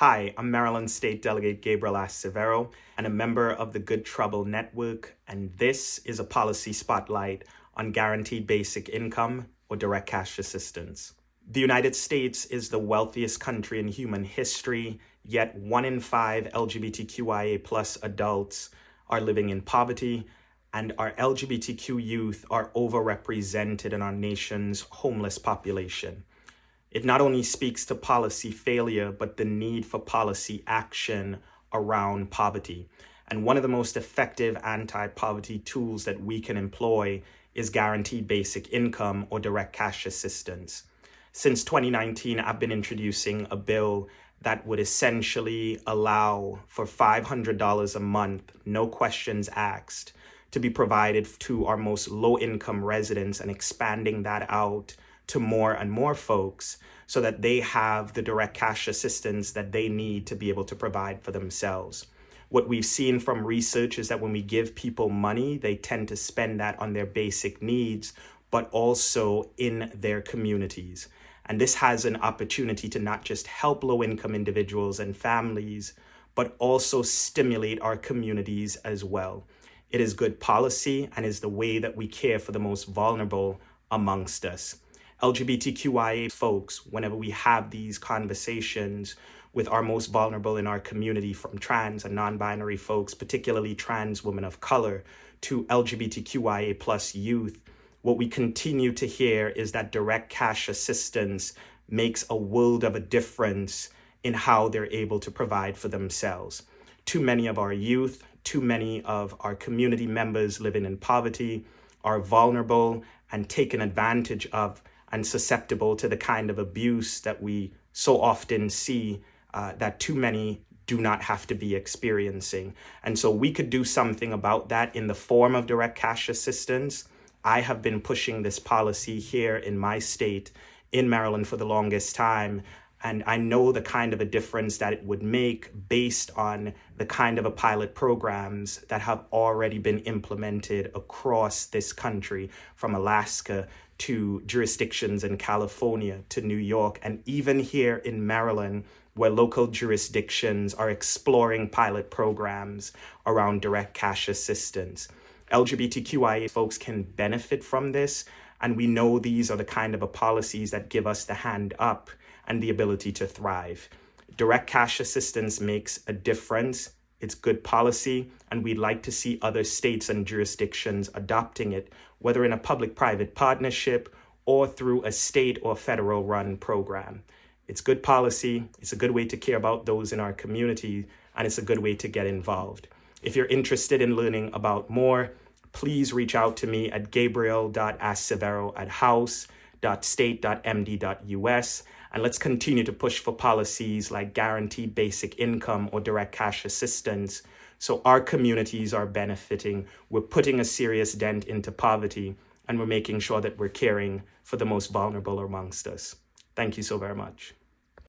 Hi, I'm Maryland State Delegate Gabe Acevero and a member of the Good Trouble Network, and this is a policy spotlight on guaranteed basic income or direct cash assistance. The United States is the wealthiest country in human history, yet 1 in 5 LGBTQIA plus adults are living in poverty, and our LGBTQ youth are overrepresented in our nation's homeless population. It not only speaks to policy failure, but the need for policy action around poverty. And one of the most effective anti-poverty tools that we can employ is guaranteed basic income or direct cash assistance. Since 2019, I've been introducing a bill that would essentially allow for $500 a month, no questions asked, to be provided to our most low-income residents and expanding that out to more and more folks so that they have the direct cash assistance that they need to be able to provide for themselves. What we've seen from research is that when we give people money, they tend to spend that on their basic needs, but also in their communities. And this has an opportunity to not just help low-income individuals and families, but also stimulate our communities as well. It is good policy and is the way that we care for the most vulnerable amongst us. LGBTQIA folks, whenever we have these conversations with our most vulnerable in our community, from trans and non-binary folks, particularly trans women of color, to LGBTQIA plus youth, what we continue to hear is that direct cash assistance makes a world of a difference in how they're able to provide for themselves. Too many of our youth, too many of our community members living in poverty are vulnerable and taken advantage of and susceptible to the kind of abuse that we so often see that too many do not have to be experiencing. And so we could do something about that in the form of direct cash assistance. I have been pushing this policy here in my state, in Maryland, for the longest time. And I know the kind of a difference that it would make based on the kind of a pilot programs that have already been implemented across this country, from Alaska to jurisdictions in California to New York, and even here in Maryland, where local jurisdictions are exploring pilot programs around direct cash assistance. LGBTQIA folks can benefit from this, and we know these are the kind of policies that give us the hand up and the ability to thrive. Direct cash assistance makes a difference. It's good policy, and we'd like to see other states and jurisdictions adopting it, whether in a public-private partnership or through a state or federal-run program. It's good policy, it's a good way to care about those in our community, and it's a good way to get involved. If you're interested in learning about more, please reach out to me at gabriel.acevero@house.state.md.us, and let's continue to push for policies like guaranteed basic income or direct cash assistance so our communities are benefiting. We're putting a serious dent into poverty, and we're making sure that we're caring for the most vulnerable amongst us. Thank you so very much.